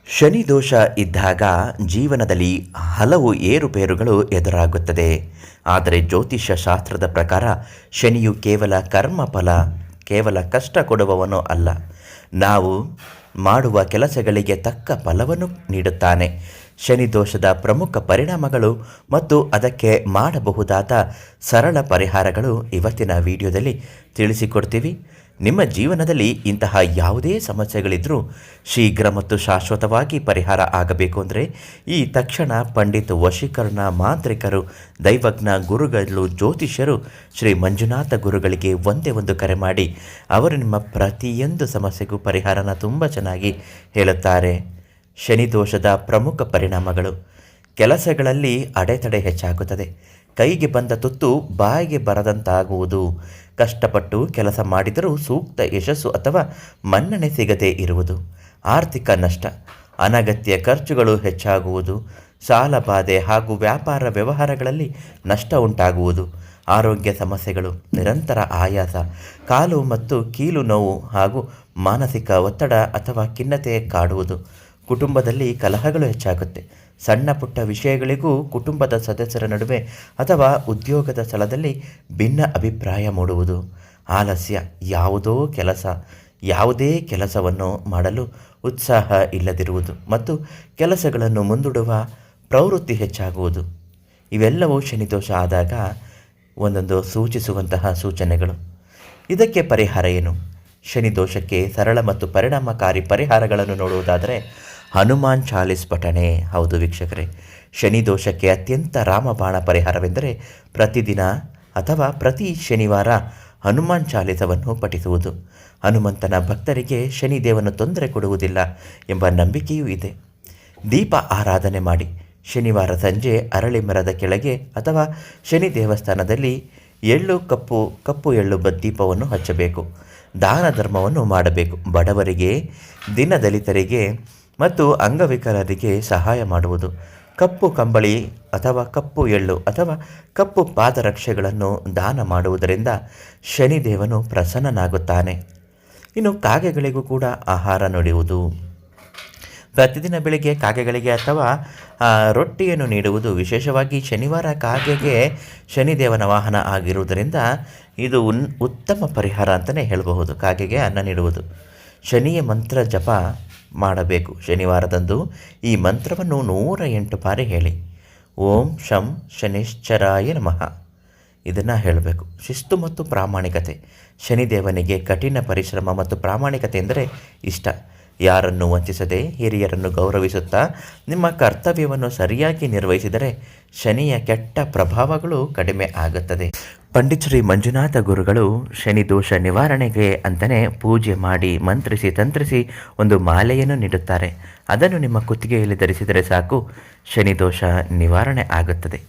ಶನಿ ದೋಷ ಇದ್ದಾಗ ಜೀವನದಲ್ಲಿ ಹಲವು ಏರುಪೇರುಗಳು ಎದುರಾಗುತ್ತದೆ. ಆದರೆ ಜ್ಯೋತಿಷ್ಯ ಶಾಸ್ತ್ರದ ಪ್ರಕಾರ ಶನಿಯು ಕೇವಲ ಕರ್ಮಫಲ, ಕೇವಲ ಕಷ್ಟ ಕೊಡುವವನು ಅಲ್ಲ, ನಾವು ಮಾಡುವ ಕೆಲಸಗಳಿಗೆ ತಕ್ಕ ಫಲವನ್ನು ನೀಡುತ್ತಾನೆ. ಶನಿ ದೋಷದ ಪ್ರಮುಖ ಪರಿಣಾಮಗಳು ಮತ್ತು ಅದಕ್ಕೆ ಮಾಡಬಹುದಾದ ಸರಳ ಪರಿಹಾರಗಳು ಇವತ್ತಿನ ವಿಡಿಯೋದಲ್ಲಿ ತಿಳಿಸಿಕೊಡ್ತೀವಿ. ನಿಮ್ಮ ಜೀವನದಲ್ಲಿ ಇಂತಹ ಯಾವುದೇ ಸಮಸ್ಯೆಗಳಿದ್ದರೂ ಶೀಘ್ರ ಮತ್ತು ಶಾಶ್ವತವಾಗಿ ಪರಿಹಾರ ಆಗಬೇಕು ಅಂದರೆ ಈ ತಕ್ಷಣ ಪಂಡಿತ್ ವಶೀಕರಣ ಮಾಂತ್ರಿಕರು, ದೈವಜ್ಞ ಗುರುಗಳು, ಜ್ಯೋತಿಷ್ಯರು ಶ್ರೀ ಮಂಜುನಾಥ ಗುರುಗಳಿಗೆ ಒಂದೇ ಒಂದು ಕರೆ ಮಾಡಿ ಅವರು ನಿಮ್ಮ ಪ್ರತಿಯೊಂದು ಸಮಸ್ಯೆಗೂ ಪರಿಹಾರನ ತುಂಬ ಚೆನ್ನಾಗಿ ಹೇಳುತ್ತಾರೆ. ಶನಿ ದೋಷದ ಪ್ರಮುಖ ಪರಿಣಾಮಗಳು: ಕೆಲಸಗಳಲ್ಲಿ ಅಡೆತಡೆ ಹೆಚ್ಚಾಗುತ್ತದೆ. ಕೈಗೆ ಬಂದ ತುತ್ತು ಬಾಯಿಗೆ ಬರದಂತಾಗುವುದು. ಕಷ್ಟಪಟ್ಟು ಕೆಲಸ ಮಾಡಿದರೂ ಸೂಕ್ತ ಯಶಸ್ಸು ಅಥವಾ ಮನ್ನಣೆ ಸಿಗದೇ ಇರುವುದು. ಆರ್ಥಿಕ ನಷ್ಟ, ಅನಗತ್ಯ ಖರ್ಚುಗಳು ಹೆಚ್ಚಾಗುವುದು. ಸಾಲಬಾಧೆ ಹಾಗೂ ವ್ಯಾಪಾರ ವ್ಯವಹಾರಗಳಲ್ಲಿ ನಷ್ಟ ಉಂಟಾಗುವುದು. ಆರೋಗ್ಯ ಸಮಸ್ಯೆಗಳು, ನಿರಂತರ ಆಯಾಸ, ಕಾಲು ಮತ್ತು ಕೀಲು ನೋವು ಹಾಗೂ ಮಾನಸಿಕ ಒತ್ತಡ ಅಥವಾ ಖಿನ್ನತೆ ಕಾಡುವುದು. ಕುಟುಂಬದಲ್ಲಿ ಕಲಹಗಳು ಹೆಚ್ಚಾಗುತ್ತೆ. ಸಣ್ಣ ಪುಟ್ಟ ವಿಷಯಗಳಿಗೂ ಕುಟುಂಬದ ಸದಸ್ಯರ ನಡುವೆ ಅಥವಾ ಉದ್ಯೋಗದ ಸ್ಥಳದಲ್ಲಿ ಭಿನ್ನ ಅಭಿಪ್ರಾಯ ಮೂಡುವುದು. ಆಲಸ್ಯ, ಯಾವುದೇ ಕೆಲಸವನ್ನು ಮಾಡಲು ಉತ್ಸಾಹ ಇಲ್ಲದಿರುವುದು ಮತ್ತು ಕೆಲಸಗಳನ್ನು ಮುಂದೂಡುವ ಪ್ರವೃತ್ತಿ ಹೆಚ್ಚಾಗುವುದು. ಇವೆಲ್ಲವೂ ಶನಿದೋಷ ಆದಾಗ ಒಂದೊಂದು ಸೂಚಿಸುವಂತಹ ಸೂಚನೆಗಳು. ಇದಕ್ಕೆ ಪರಿಹಾರ ಏನು? ಶನಿ ದೋಷಕ್ಕೆ ಸರಳ ಮತ್ತು ಪರಿಣಾಮಕಾರಿ ಪರಿಹಾರಗಳನ್ನು ನೋಡುವುದಾದರೆ ಹನುಮಾನ್ ಚಾಲಿಸ್ ಪಠಣೆ. ಹೌದು ವೀಕ್ಷಕರೇ, ಶನಿ ದೋಷಕ್ಕೆ ಅತ್ಯಂತ ರಾಮಬಾಣ ಪರಿಹಾರವೆಂದರೆ ಪ್ರತಿದಿನ ಅಥವಾ ಪ್ರತಿ ಶನಿವಾರ ಹನುಮಾನ್ ಚಾಲಿಸವನ್ನು ಪಠಿಸುವುದು. ಹನುಮಂತನ ಭಕ್ತರಿಗೆ ಶನಿದೇವನು ತೊಂದರೆ ಕೊಡುವುದಿಲ್ಲ ಎಂಬ ನಂಬಿಕೆಯೂ ಇದೆ. ದೀಪ ಆರಾಧನೆ ಮಾಡಿ. ಶನಿವಾರ ಸಂಜೆ ಅರಳಿ ಮರದ ಕೆಳಗೆ ಅಥವಾ ಶನಿ ದೇವಸ್ಥಾನದಲ್ಲಿ ಕಪ್ಪು ಎಳ್ಳು ದೀಪವನ್ನು ಹಚ್ಚಬೇಕು. ದಾನ ಧರ್ಮವನ್ನು ಮಾಡಬೇಕು. ಬಡವರಿಗೆ, ದೀನದಲಿತರಿಗೆ ಮತ್ತು ಅಂಗವಿಕಲರಿಗೆ ಸಹಾಯ ಮಾಡುವುದು. ಕಪ್ಪು ಕಂಬಳಿ ಅಥವಾ ಕಪ್ಪು ಎಳ್ಳು ಅಥವಾ ಕಪ್ಪು ಪಾದರಕ್ಷೆಗಳನ್ನು ದಾನ ಮಾಡುವುದರಿಂದ ಶನಿದೇವನು ಪ್ರಸನ್ನನಾಗುತ್ತಾನೆ. ಇನ್ನು ಕಾಗೆಗಳಿಗೂ ಕೂಡ ಆಹಾರ ನೀಡುವುದು. ಪ್ರತಿದಿನ ಬೆಳಿಗ್ಗೆ ಕಾಗೆಗಳಿಗೆ ಅಥವಾ ರೊಟ್ಟಿಯನ್ನು ನೀಡುವುದು. ವಿಶೇಷವಾಗಿ ಶನಿವಾರ ಕಾಗೆಗೆ ಶನಿದೇವನ ವಾಹನ ಆಗಿರುವುದರಿಂದ ಇದು ಉತ್ತಮ ಪರಿಹಾರ ಅಂತಲೇ ಹೇಳಬಹುದು. ಕಾಗೆಗೆ ಅನ್ನ ನೀಡುವುದು. ಶನಿಯ ಮಂತ್ರ ಜಪ ಮಾಡಬೇಕು. ಶನಿವಾರದಂದು ಈ ಮಂತ್ರವನ್ನು 108 ಬಾರಿ ಹೇಳಿ. ಓಂ ಶಂ ಶನಿಶ್ಚರಾಯ ನಮಃ ಇದನ್ನು ಹೇಳಬೇಕು. ಶಿಸ್ತು ಮತ್ತು ಪ್ರಾಮಾಣಿಕತೆ. ಶನಿದೇವನಿಗೆ ಕಠಿಣ ಪರಿಶ್ರಮ ಮತ್ತು ಪ್ರಾಮಾಣಿಕತೆ ಎಂದರೆ ಇಷ್ಟ. ಯಾರನ್ನು ವಂಚಿಸದೆ ಹಿರಿಯರನ್ನು ಗೌರವಿಸುತ್ತಾ ನಿಮ್ಮ ಕರ್ತವ್ಯವನ್ನು ಸರಿಯಾಗಿ ನಿರ್ವಹಿಸಿದರೆ ಶನಿಯ ಕೆಟ್ಟ ಪ್ರಭಾವಗಳು ಕಡಿಮೆ ಆಗುತ್ತದೆ. ಪಂಡಿತ್ ಶ್ರೀ ಮಂಜುನಾಥ ಗುರುಗಳು ಶನಿ ದೋಷ ನಿವಾರಣೆಗೆ ಅಂತಲೇ ಪೂಜೆ ಮಾಡಿ ಮಂತ್ರಿಸಿ ತಂತ್ರಿಸಿ ಒಂದು ಮಾಲೆಯನ್ನು ನೀಡುತ್ತಾರೆ. ಅದನ್ನು ನಿಮ್ಮ ಕುತ್ತಿಗೆಯಲ್ಲಿ ಧರಿಸಿದರೆ ಸಾಕು, ಶನಿ ದೋಷ ನಿವಾರಣೆ ಆಗುತ್ತದೆ.